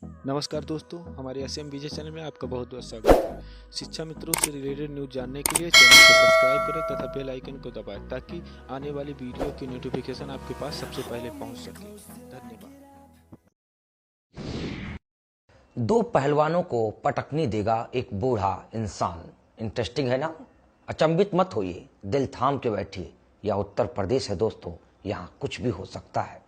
नमस्कार दोस्तों, हमारे एसएम विजय चैनल में आपका बहुत बहुत स्वागत है। शिक्षा मित्रों से रिलेटेड न्यूज जानने के लिए चैनल को सब्सक्राइब करें तथा बेल आइकन को दबाएं ताकि आने वाली वीडियो की नोटिफिकेशन आपके पास सबसे पहले पहुंच सके। धन्यवाद। दो पहलवानों को पटकने देगा एक बूढ़ा इंसान। इंटरेस्टिंग है ना? अचंभित मत होइए, दिल थाम के बैठिए। यह उत्तर प्रदेश है दोस्तों, यहाँ कुछ भी हो सकता है।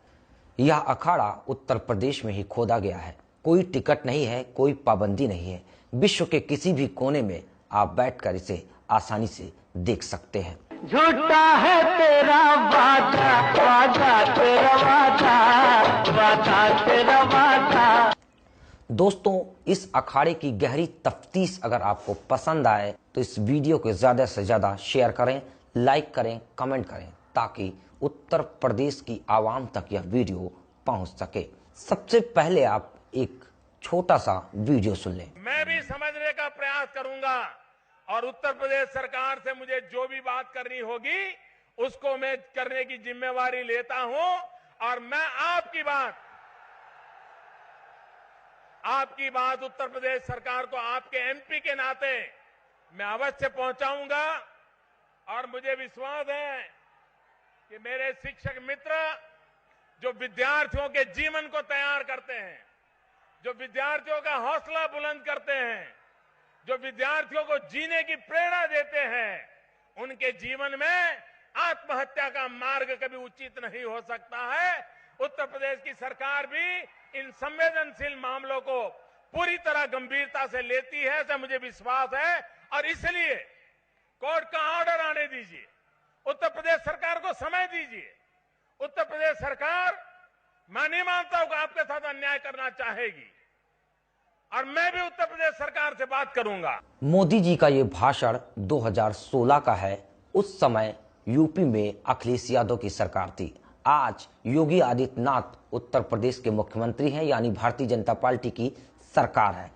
यह अखाड़ा उत्तर प्रदेश में ही खोदा गया है। कोई टिकट नहीं है, कोई पाबंदी नहीं है। विश्व के किसी भी कोने में आप बैठकर इसे आसानी से देख सकते हैं। झूठा है तेरा वादा, वादा तेरा वादा, वादा तेरा वादा। दोस्तों, इस अखाड़े की गहरी तफ्तीश अगर आपको पसंद आए तो इस वीडियो को ज़्यादा से ज़्यादा शेयर करें, लाइक करें, कमेंट करें ताकि उत्तर प्रदेश की आवाम तक यह वीडियो पहुंच सके। सबसे पहले आप एक छोटा सा वीडियो सुन लें। मैं भी समझने का प्रयास करूंगा और उत्तर प्रदेश सरकार से मुझे जो भी बात करनी होगी उसको मैं करने की जिम्मेवारी लेता हूं और मैं आपकी बात उत्तर प्रदेश सरकार को आपके एमपी के नाते मैं अवश्य पहुंचाऊंगा। और मुझे विश्वास है कि मेरे शिक्षक मित्र जो विद्यार्थियों के जीवन को तैयार करते हैं, जो विद्यार्थियों का हौसला बुलंद करते हैं, जो विद्यार्थियों को जीने की प्रेरणा देते हैं, उनके जीवन में आत्महत्या का मार्ग कभी उचित नहीं हो सकता है। उत्तर प्रदेश की सरकार भी इन संवेदनशील मामलों को पूरी तरह गंभीरता से लेती है, ऐसा मुझे विश्वास है। और इसलिए कोर्ट का ऑर्डर आने दीजिए, उत्तर प्रदेश सरकार को समय दीजिए। उत्तर प्रदेश सरकार, मैं नहीं मानता हूं कि आपके साथ अन्याय करना चाहेगी और मैं भी उत्तर प्रदेश सरकार से बात करूंगा। मोदी जी का ये भाषण 2016 का है। उस समय यूपी में अखिलेश यादव की सरकार थी। आज योगी आदित्यनाथ उत्तर प्रदेश के मुख्यमंत्री हैं, यानी भारतीय जनता पार्टी की सरकार है।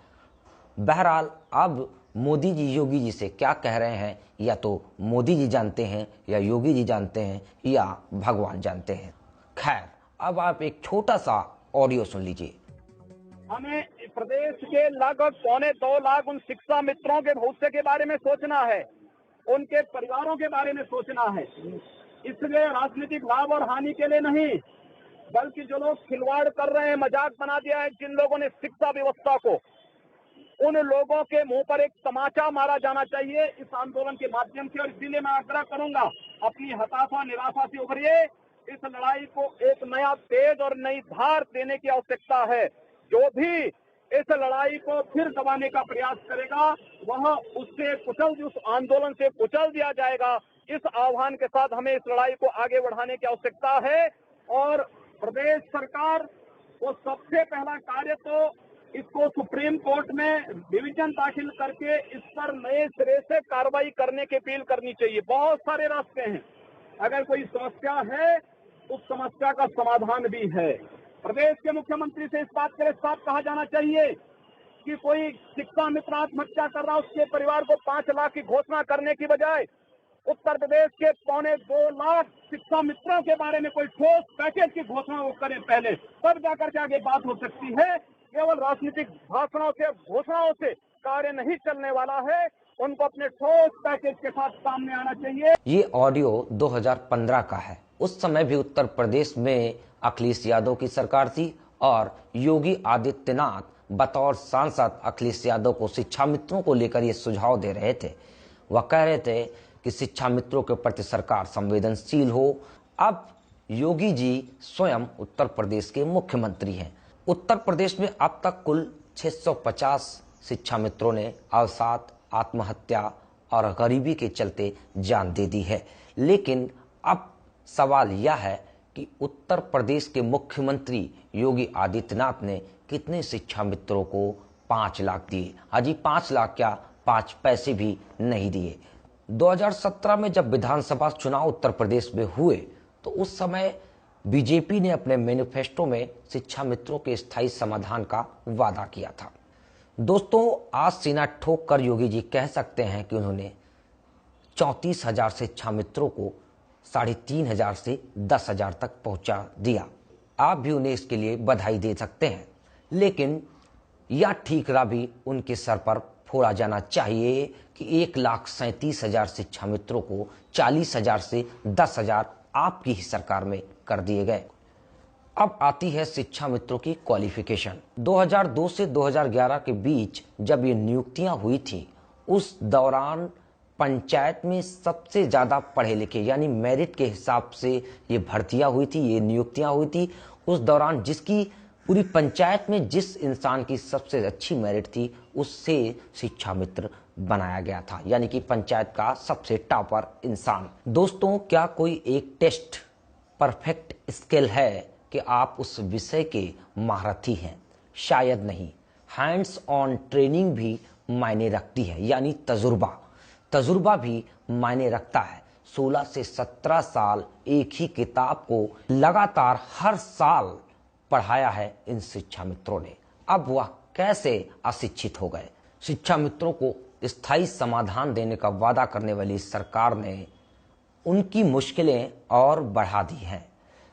बहरहाल अब मोदी जी योगी जी से क्या कह रहे हैं या तो मोदी जी जानते हैं या योगी जी जानते हैं या भगवान जानते हैं। खैर, अब आप एक छोटा सा ऑडियो सुन लीजिए। हमें प्रदेश के लगभग 2.25 लाख उन शिक्षा मित्रों के भविष्य के बारे में सोचना है, उनके परिवारों के बारे में सोचना है। इसलिए राजनीतिक लाभ और हानि के लिए नहीं, बल्कि जो लोग खिलवाड़ कर रहे हैं, मजाक बना दिया है जिन लोगों ने शिक्षा व्यवस्था को, उन लोगों के मुंह पर एक तमाचा मारा जाना चाहिए इस आंदोलन के माध्यम से। और इसीलिए मैं आग्रह करूंगा, अपनी हताशा निराशा से उभरिए। इस लड़ाई को एक नया तेज और नई धार देने की आवश्यकता है। जो भी इस लड़ाई को फिर दबाने का प्रयास करेगा वह उस आंदोलन से कुचल दिया जाएगा। इस आह्वान के साथ हमें इस लड़ाई को आगे बढ़ाने की आवश्यकता है। और प्रदेश सरकार को सबसे पहला कार्य तो इसको सुप्रीम कोर्ट में डिवीजन दाखिल करके इस पर नए सिरे से कार्रवाई करने की अपील करनी चाहिए। बहुत सारे रास्ते हैं, अगर कोई समस्या है उस समस्या का समाधान भी है। प्रदेश के मुख्यमंत्री से इस बात के लिए साफ कहा जाना चाहिए कि कोई शिक्षा मित्र आत्महत्या कर रहा, उसके परिवार को 5 लाख की घोषणा करने की बजाय उत्तर प्रदेश के 2.25 लाख शिक्षा मित्रों के बारे में कोई ठोस पैकेज की घोषणा वो करें पहले, तब जाकर के आगे बात हो सकती है। केवल राजनीतिक भाषणों से, घोषणाओं से कार्य नहीं चलने वाला है। उनको अपने ठोस पैकेज के साथ सामने आना चाहिए। ये ऑडियो 2015 का है। उस समय भी उत्तर प्रदेश में अखिलेश यादव की सरकार थी और योगी आदित्यनाथ बतौर सांसद अखिलेश यादव को शिक्षा मित्रों को लेकर ये सुझाव दे रहे थे। वह कह रहे थे कि शिक्षा मित्रों के प्रति सरकार संवेदनशील हो। अब योगी जी स्वयं उत्तर प्रदेश के मुख्यमंत्री हैं। उत्तर प्रदेश में अब तक कुल 650 शिक्षा मित्रों ने अवसाद, आत्महत्या और गरीबी के चलते जान दे दी है। लेकिन अब सवाल यह है कि उत्तर प्रदेश के मुख्यमंत्री योगी आदित्यनाथ ने कितने शिक्षा मित्रों को 5 लाख दिए? हाजी 5 लाख क्या, 5 पैसे भी नहीं दिए। 2017 में जब विधानसभा चुनाव उत्तर प्रदेश में हुए तो उस समय बीजेपी ने अपने मैनिफेस्टो में शिक्षा मित्रों के स्थायी समाधान का वादा किया था। दोस्तों, आज सीना ठोक कर योगी जी कह सकते हैं कि उन्होंने 34,000 शिक्षा मित्रों को 3,500 से 10,000 तक पहुंचा दिया। आप भी उन्हें इसके लिए बधाई दे सकते हैं। लेकिन या ठीकरा भी उनके सर पर फोड़ा जाना चाहिए कि 1,37,000 शिक्षा मित्रों को 40,000 से 10,000 आपकी ही सरकार में कर दिए गए। अब आती है शिक्षा मित्रों की क्वालिफिकेशन। 2002 से 2011 के बीच जब ये नियुक्तियां हुई थी, उस दौरान पंचायत में सबसे ज्यादा पढ़े लिखे यानी मेरिट के हिसाब से ये भर्तियां हुई थी, ये नियुक्तियां हुई थी। उस दौरान जिसकी पूरी पंचायत में जिस इंसान की सबसे अच्छी मेरिट थी, उससे शिक्षा मित्र बनाया गया था, यानी कि पंचायत का सबसे टॉपर इंसान। दोस्तों, क्या कोई एक टेस्ट परफेक्ट स्किल है कि आप उस विषय के महारथी हैं? शायद नहीं। हैंड्स ऑन ट्रेनिंग भी मायने रखती है, यानी तजुर्बा भी मायने रखता है। 16 से 17 साल एक ही किताब को लगातार हर साल पढ़ाया है इन शिक्षा मित्रों ने। अब वह कैसे अशिक्षित हो गए? शिक्षा मित्रों को स्थायी समाधान देने का वादा करने वाली सरकार ने उनकी मुश्किलें और बढ़ा दी हैं।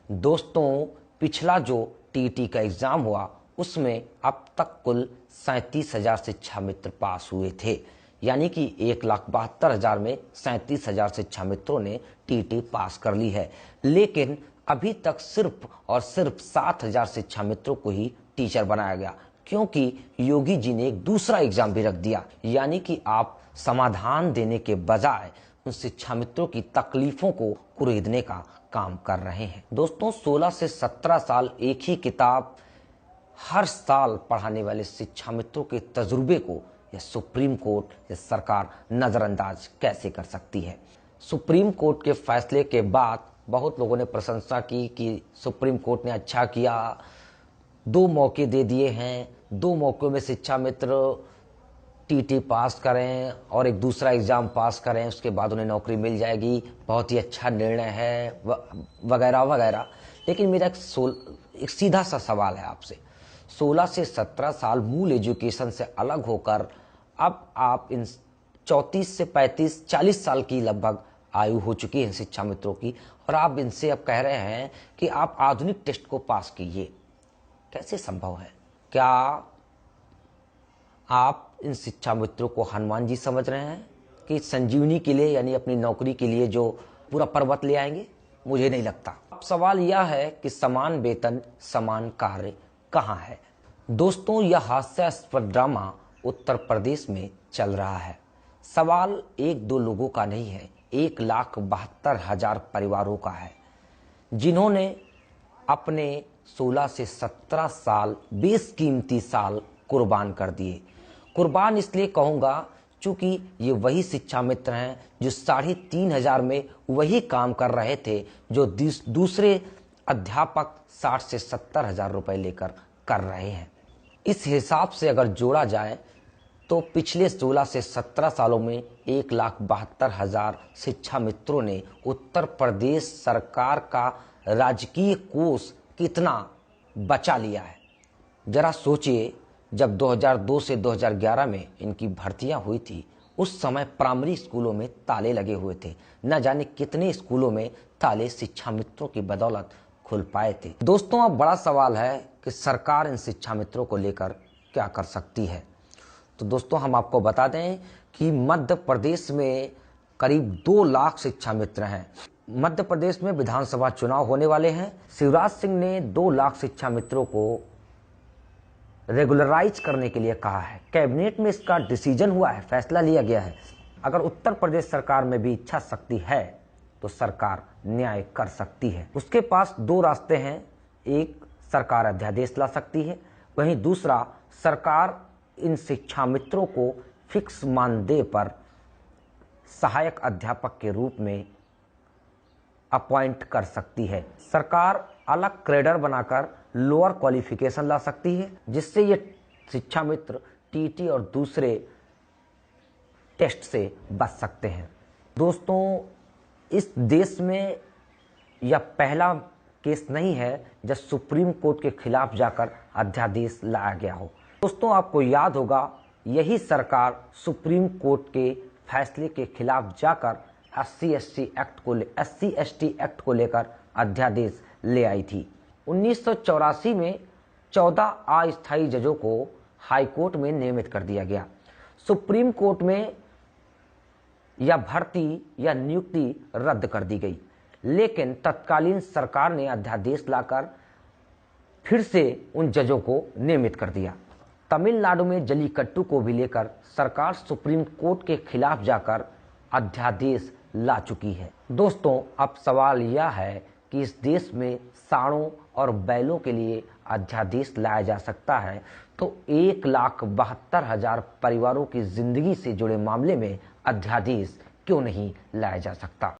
दोस्तों, पिछला जो टीटी का एग्जाम हुआ, उसमें अब तक कुल 37,000 शिक्षा मित्र पास हुए थे, यानी कि 1,72,000 में 37,000 शिक्षा मित्रों ने टीटी पास कर ली है। लेकिन अभी तक सिर्फ और सिर्फ 7,000 शिक्षा मित्रों को ही टीचर बनाया गया, क्योंकि योगी जी ने एक दूसरा एग्जाम भी रख दिया, यानी कि आप समाधान देने के बजाय उन शिक्षा मित्रों की तकलीफों को कुरेदने का काम कर रहे हैं। दोस्तों, 16 से 17 साल एक ही किताब हर साल पढ़ाने वाले शिक्षा मित्रों के तजुर्बे को यह सुप्रीम कोर्ट या सरकार नजरअंदाज कैसे कर सकती है? सुप्रीम कोर्ट के फैसले के बाद बहुत लोगों ने प्रशंसा की कि सुप्रीम कोर्ट ने अच्छा किया, 2 मौके दे दिए हैं, 2 मौकों में शिक्षा मित्र टीटी पास करें और एक दूसरा एग्जाम पास करें, उसके बाद उन्हें नौकरी मिल जाएगी, बहुत ही अच्छा निर्णय है, वगैरह वगैरह। लेकिन मेरा एक सीधा सा सवाल है आपसे। 16 से 17 साल मूल एजुकेशन से अलग होकर अब आप इन 34 से 35 40 साल की लगभग आयु हो चुकी है शिक्षा मित्रों की, और आप इनसे अब कह रहे हैं कि आप आधुनिक टेस्ट को पास कीजिए। कैसे संभव है? क्या आप इन शिक्षा मित्रों को हनुमान जी समझ रहे हैं कि संजीवनी के लिए यानी अपनी नौकरी के लिए जो पूरा पर्वत ले आएंगे? मुझे नहीं लगता। अब सवाल यह है कि समान वेतन समान कार्य कहाँ है? दोस्तों, यह हास्यास्पद ड्रामा उत्तर प्रदेश में चल रहा है। सवाल 1-2 लोगों का नहीं है, 1,72,000 परिवारों का है, जिन्होंने अपने 16 से 17 साल बेशकीमती साल कुर्बान कर दिए। कुर्बान इसलिए कहूँगा चूँकि ये वही शिक्षा मित्र हैं जो 3,500 में वही काम कर रहे थे जो दूसरे अध्यापक 60 से 70,000 रुपये लेकर कर रहे हैं। इस हिसाब से अगर जोड़ा जाए तो पिछले 16 से 17 सालों में 1,72,000 शिक्षा मित्रों ने उत्तर प्रदेश सरकार का राजकीय कोष कितना बचा लिया है। जरा सोचिए, जब 2002 से 2011 में इनकी भर्तियां हुई थी, उस समय प्राइमरी स्कूलों में ताले लगे हुए थे। न जाने कितने स्कूलों में ताले शिक्षा मित्रों की बदौलत खुल पाए थे। दोस्तों, अब बड़ा सवाल है कि सरकार इन शिक्षा मित्रों को लेकर क्या कर सकती है। तो दोस्तों, हम आपको बता दें कि मध्य प्रदेश में करीब 2 लाख शिक्षा मित्र हैं। मध्य प्रदेश में विधानसभा चुनाव होने वाले हैं। शिवराज सिंह ने 2 लाख शिक्षा मित्रों को रेगुलराइज करने के लिए कहा है। कैबिनेट में इसका डिसीजन हुआ है, फैसला लिया गया है। अगर उत्तर प्रदेश सरकार में भी इच्छा शक्ति है तो सरकार न्याय कर सकती है। उसके पास 2 रास्ते हैं। एक, सरकार अध्यादेश ला सकती है, वहीं दूसरा, सरकार इन शिक्षा मित्रों को फिक्स मानदेय पर सहायक अध्यापक के रूप में अपॉइंट कर सकती है। सरकार अलग क्रेडर बनाकर लोअर क्वालिफिकेशन ला सकती है, जिससे ये शिक्षा मित्र टीटी और दूसरे टेस्ट से बच सकते हैं। दोस्तों, इस देश में यह पहला केस नहीं है जब सुप्रीम कोर्ट के खिलाफ जाकर अध्यादेश लाया गया हो। दोस्तों, आपको याद होगा, यही सरकार सुप्रीम कोर्ट के फैसले के खिलाफ जाकर SC ST एक्ट को लेकर अध्यादेश ले आई थी। 1984 में 14 अस्थायी जजों को हाई कोर्ट में नियमित कर दिया गया। सुप्रीम कोर्ट में यह भर्ती या नियुक्ति रद्द कर दी गई, लेकिन तत्कालीन सरकार ने अध्यादेश लाकर फिर से उन जजों को नियमित कर दिया। तमिलनाडु में जल्लीकट्टू को भी लेकर सरकार सुप्रीम कोर्ट के खिलाफ जाकर अध्यादेश ला चुकी है। दोस्तों, अब सवाल यह है कि इस देश में सांडों और बैलों के लिए अध्यादेश लाया जा सकता है, तो 1,72,000 परिवारों की जिंदगी से जुड़े मामले में अध्यादेश क्यों नहीं लाया जा सकता।